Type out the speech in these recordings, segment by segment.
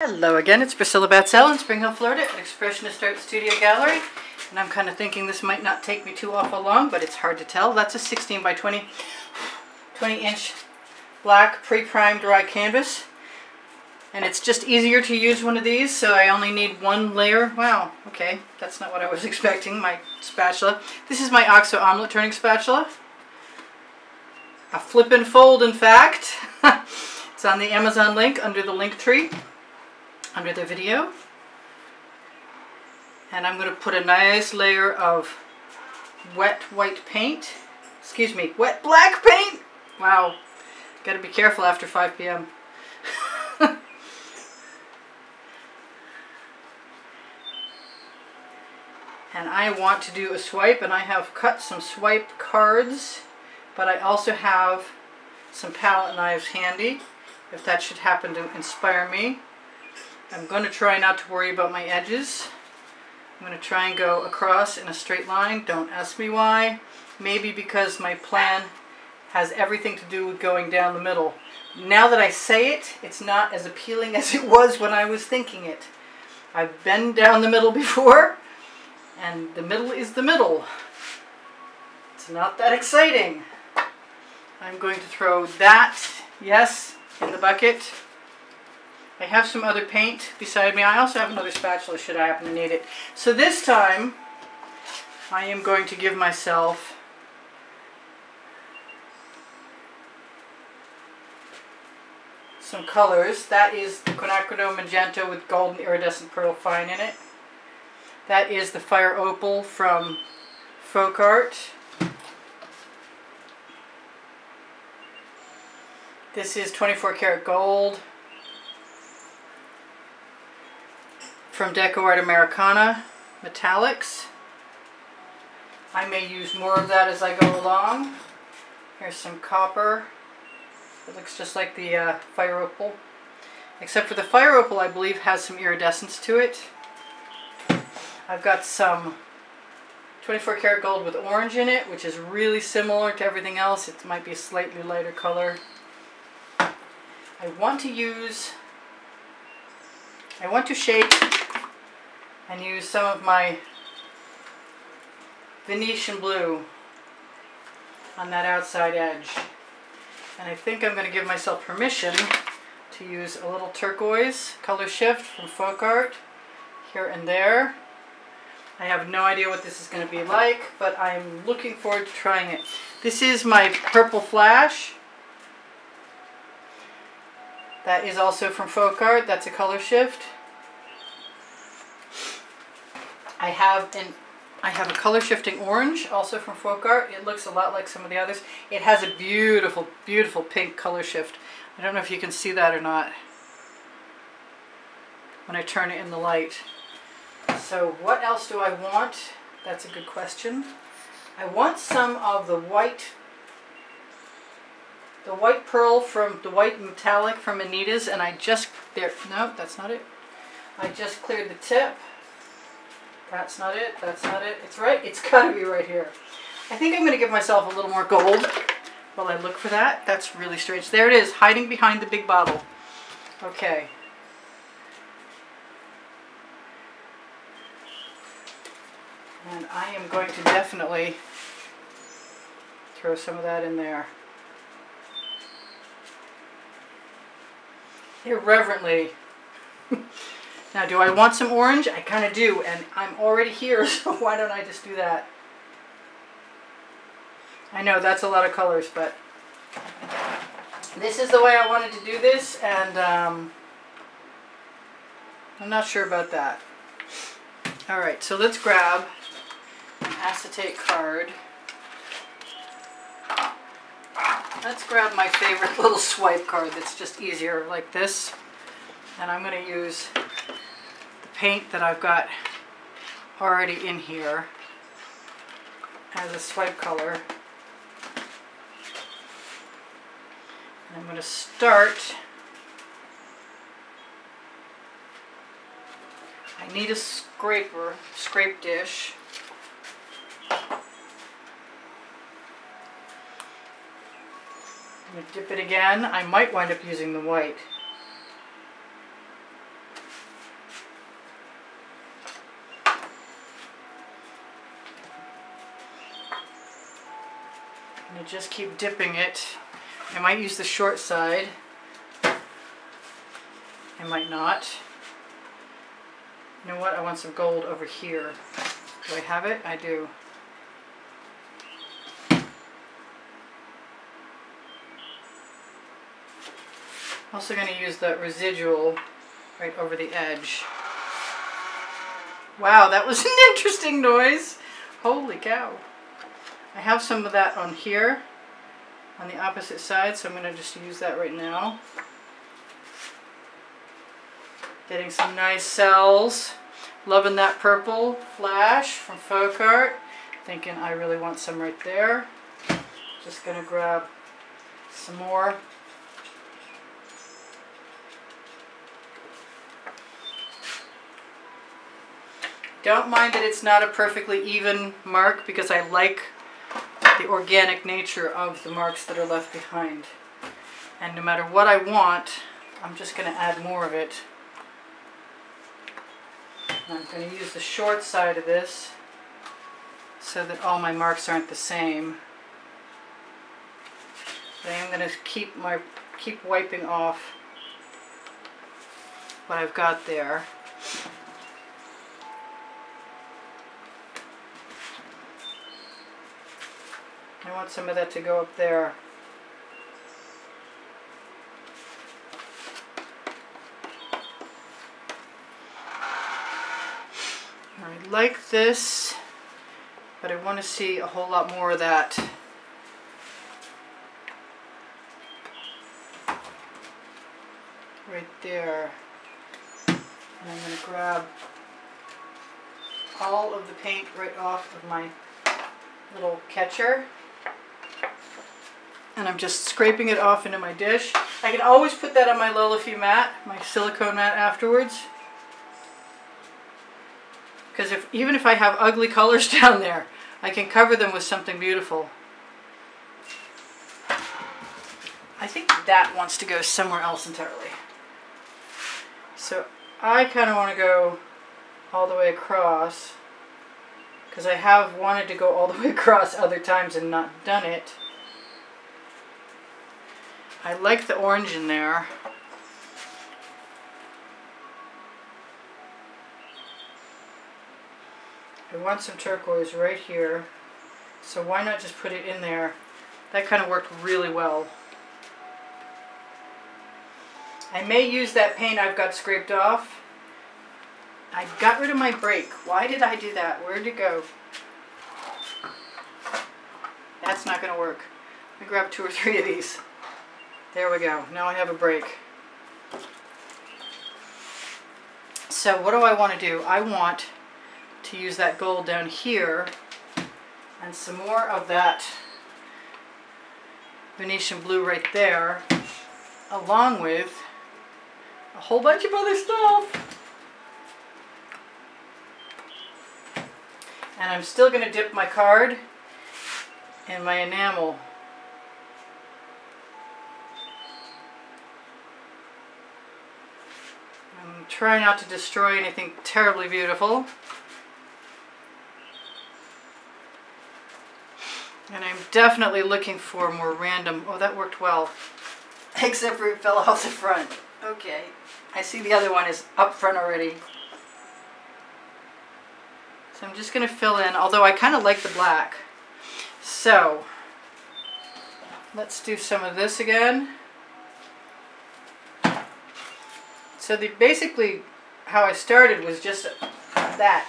Hello again, it's Priscilla Batzell in Spring Hill, Florida at Expressionist Art Studio Gallery. And I'm kind of thinking this might not take me too awful long, but it's hard to tell. That's a 16 by 20 inch black pre-primed dry canvas. And it's just easier to use one of these, so I only need one layer. Wow, okay, that's not what I was expecting, my spatula. This is my OXO omelet turning spatula. A flip and fold, in fact. It's on the Amazon link under the link tree, under the video. And I'm going to put a nice layer of wet white paint. Excuse me, wet black paint! Wow, gotta be careful after 5 p.m. And I want to do a swipe, and I have cut some swipe cards, but I also have some palette knives handy, if that should happen to inspire me. I'm going to try not to worry about my edges. I'm going to try and go across in a straight line. Don't ask me why. Maybe because my plan has everything to do with going down the middle. Now that I say it, it's not as appealing as it was when I was thinking it. I've been down the middle before, and the middle is the middle. It's not that exciting. I'm going to throw that, yes, in the bucket. I have some other paint beside me. I also have another spatula should I happen to need it. So this time, I am going to give myself some colors. That is the quinacridone magenta with golden iridescent pearl fine in it. That is the fire opal from Folk Art. This is 24 karat gold from Deco Art Americana Metallics. I may use more of that as I go along. Here's some copper. It looks just like the fire opal. Except for the fire opal, I believe, has some iridescence to it. I've got some 24 karat gold with orange in it, which is really similar to everything else. It might be a slightly lighter color. I want to shape and use some of my Venetian blue on that outside edge. And I think I'm going to give myself permission to use a little turquoise color shift from Folk Art here and there. I have no idea what this is going to be like, but I'm looking forward to trying it. This is my purple flash. That is also from Folk Art. That's a color shift. I have a color shifting orange, also from Folk Art. It looks a lot like some of the others. It has a beautiful, beautiful pink color shift. I don't know if you can see that or not when I turn it in the light. So what else do I want? That's a good question. I want some of the white pearl from the white metallic from Anita's, and I just, no, that's not it. I just cleared the tip. That's not it, that's not it. It's right, it's gotta be right here. I think I'm gonna give myself a little more gold while I look for that. That's really strange. There it is, hiding behind the big bottle. Okay. And I am going to definitely throw some of that in there. Irreverently. Now, do I want some orange? I kind of do, and I'm already here, so why don't I just do that? I know that's a lot of colors, but this is the way I wanted to do this, and I'm not sure about that. Alright, so let's grab an acetate card. Let's grab my favorite little swipe card that's just easier, like this. And I'm going to use the paint that I've got already in here as a swipe color. And I'm going to start. I need a scrape dish. I'm going to dip it again. I might wind up using the white. I just keep dipping it. I might use the short side. I might not. You know what? I want some gold over here. Do I have it? I do. Also going to use the residual right over the edge. Wow, that was an interesting noise. Holy cow. I have some of that on here, on the opposite side, so I'm going to just use that right now. Getting some nice cells. Loving that purple flash from Folk Thinking I really want some right there. Just going to grab some more. Don't mind that it's not a perfectly even mark because I like the organic nature of the marks that are left behind. And no matter what I want, I'm just going to add more of it. And I'm going to use the short side of this so that all my marks aren't the same. But I am going to keep wiping off what I've got there. I want some of that to go up there. I like this, but I want to see a whole lot more of that. Right there. And I'm going to grab all of the paint right off of my little catcher. And I'm just scraping it off into my dish. I can always put that on my Lolify mat, my silicone mat afterwards. Because even if I have ugly colors down there, I can cover them with something beautiful. I think that wants to go somewhere else entirely. So I kind of want to go all the way across. Because I have wanted to go all the way across other times and not done it. I like the orange in there. I want some turquoise right here. So why not just put it in there? That kind of worked really well. I may use that paint I've got scraped off. I got rid of my brake. Why did I do that? Where'd it go? That's not going to work. Let me grab 2 or 3 of these. There we go. Now I have a brake. So what do I want to do? I want to use that gold down here and some more of that Venetian blue right there, along with a whole bunch of other stuff. And I'm still going to dip my card in my enamel. Try not to destroy anything terribly beautiful. And I'm definitely looking for more random. Oh, that worked well. Except for it fell off the front. Okay. I see the other one is up front already. So I'm just going to fill in, although I kind of like the black. So, let's do some of this again. So basically how I started was just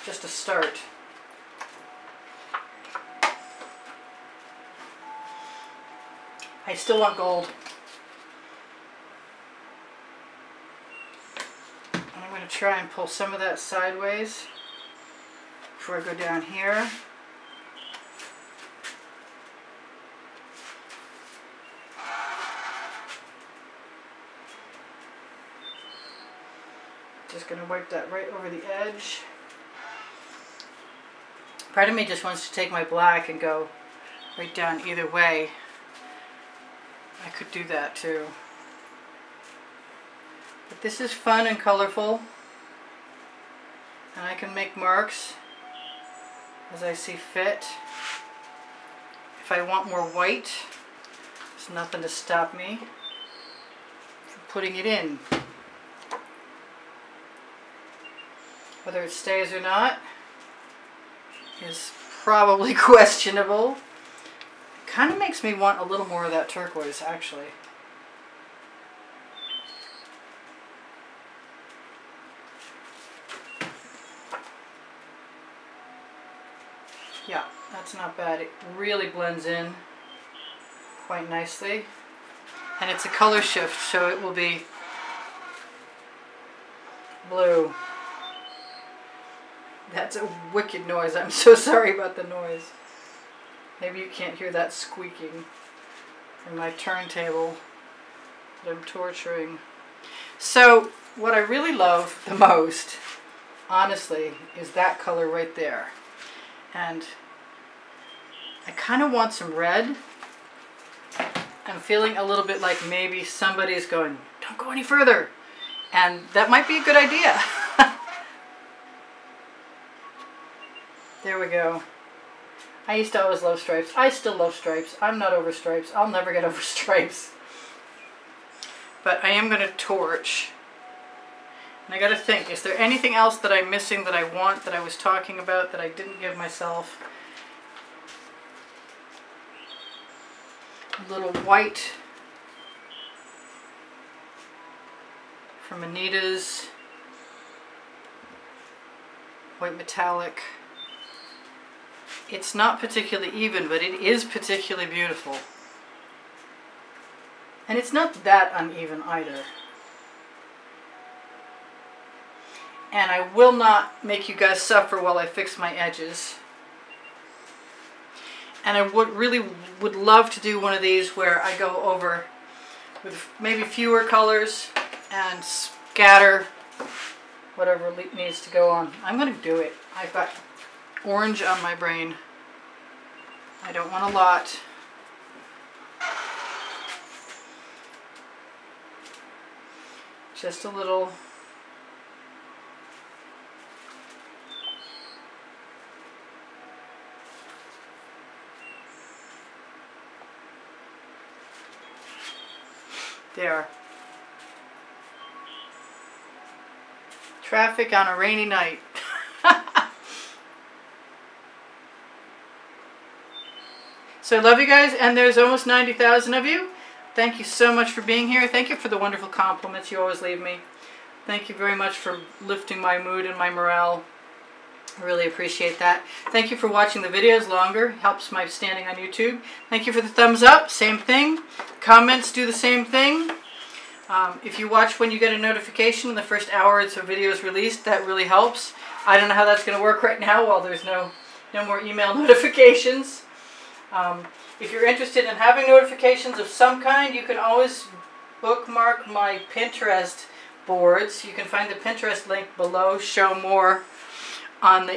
just a start. I still want gold. And I'm going to try and pull some of that sideways before I go down here. Just going to wipe that right over the edge. Part of me just wants to take my black and go right down either way. I could do that too. But this is fun and colorful. And I can make marks as I see fit. if I want more white, there's nothing to stop me from putting it in. Whether it stays or not is probably questionable. It kind of makes me want a little more of that turquoise, actually. Yeah, that's not bad. It really blends in quite nicely. And it's a color shift, so it will be blue. That's a wicked noise. I'm so sorry about the noise. Maybe you can't hear that squeaking from my turntable that I'm torturing. So, what I really love the most, honestly, is that color right there. And I kind of want some red. I'm feeling a little bit like maybe somebody's going, don't go any further. And that might be a good idea. There we go. I used to always love stripes. I still love stripes. I'm not over stripes. I'll never get over stripes. But I am going to torch. And I got to think, is there anything else that I'm missing that I want, that I was talking about, that I didn't give myself? A little white from Anita's. White metallic. It's not particularly even, but it is particularly beautiful. And it's not that uneven either. And I will not make you guys suffer while I fix my edges. And I really would love to do one of these where I go over with maybe fewer colors and scatter whatever needs to go on. I'm going to do it. I've got orange on my brain. I don't want a lot. Just a little. There. Traffic on a rainy night. So I love you guys, and there's almost 90,000 of you. Thank you so much for being here. Thank you for the wonderful compliments you always leave me. Thank you very much for lifting my mood and my morale. I really appreciate that. Thank you for watching the videos longer. Helps my standing on YouTube. Thank you for the thumbs up. Same thing. Comments do the same thing. If you watch when you get a notification in the first hour it's a video is released, that really helps. I don't know how that's going to work right now while there's no more email notifications. If you're interested in having notifications of some kind, you can always bookmark my Pinterest boards. You can find the Pinterest link below. Show more on the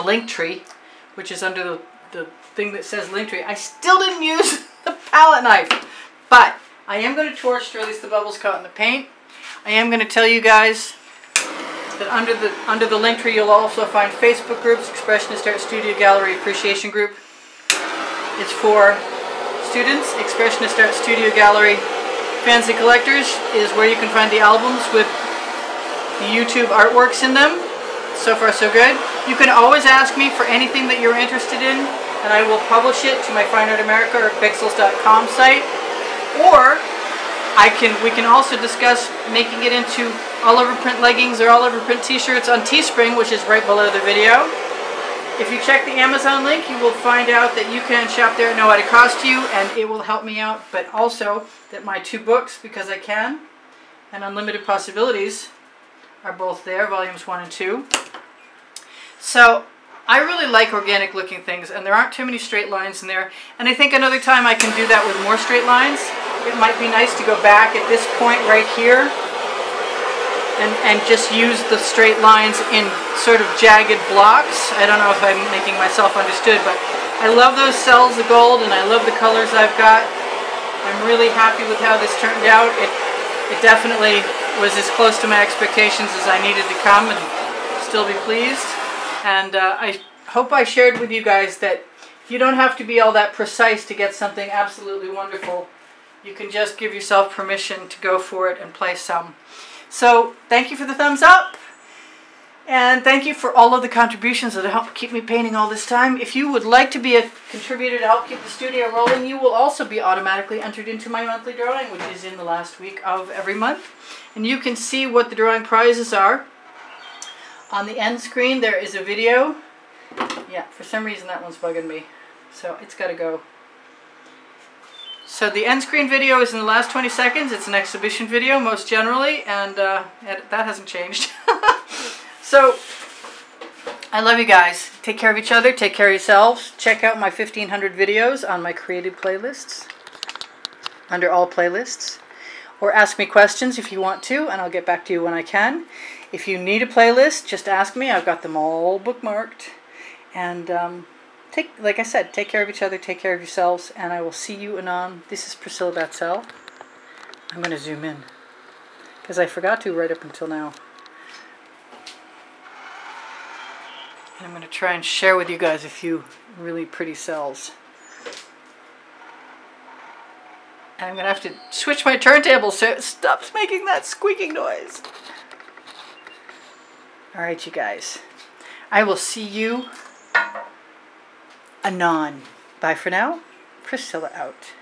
link tree, which is under the thing that says link tree. I still didn't use the palette knife, but I am going to torch to release the bubbles caught in the paint. I am going to tell you guys that under the link tree you'll also find Facebook groups, Expressionist Art Studio Gallery Appreciation Group. It's for students. Expressionist Art Studio Gallery Fans and Collectors is where you can find the albums with the YouTube artworks in them. So far so good. You can always ask me for anything that you're interested in and I will publish it to my Fine Art America or Pixels.com site. Or we can also discuss making it into all over print leggings or all over print t-shirts on Teespring, which is right below the video. If you check the Amazon link, you will find out that you can shop there at no added cost to you, and it will help me out. But also that my 2 books, Because I Can and Unlimited Possibilities, are both there, volumes 1 and 2. So I really like organic looking things, and there aren't too many straight lines in there. And I think another time I can do that with more straight lines. It might be nice to go back at this point right here and just use the straight lines in sort of jagged blocks. I don't know if I'm making myself understood, but I love those cells of gold and I love the colors I've got. I'm really happy with how this turned out. It definitely was as close to my expectations as I needed to come and still be pleased. And I hope I shared with you guys that You don't have to be all that precise to get something absolutely wonderful. You can just give yourself permission to go for it and play some. So thank you for the thumbs up. And thank you for all of the contributions that helped keep me painting all this time. If you would like to be a contributor to help keep the studio rolling, you will also be automatically entered into my monthly drawing, which is in the last week of every month. And you can see what the drawing prizes are. On the end screen there is a video. Yeah, for some reason that one's bugging me. So it's got to go. So the end screen video is in the last 20 seconds. It's an exhibition video most generally, and that hasn't changed. So I love you guys. Take care of each other. Take care of yourselves. Check out my 1500 videos on my created playlists under all playlists. Or ask me questions if you want to, and I'll get back to you when I can. If you need a playlist, just ask me. I've got them all bookmarked. And like I said, take care of each other, take care of yourselves, and I will see you anon. This is Priscilla Batzell. I'm going to zoom in, because I forgot to right up until now. And I'm going to try and share with you guys a few really pretty cells. And I'm going to have to switch my turntable so it stops making that squeaking noise. Alright, you guys. I will see you anon. Bye for now. Priscilla out.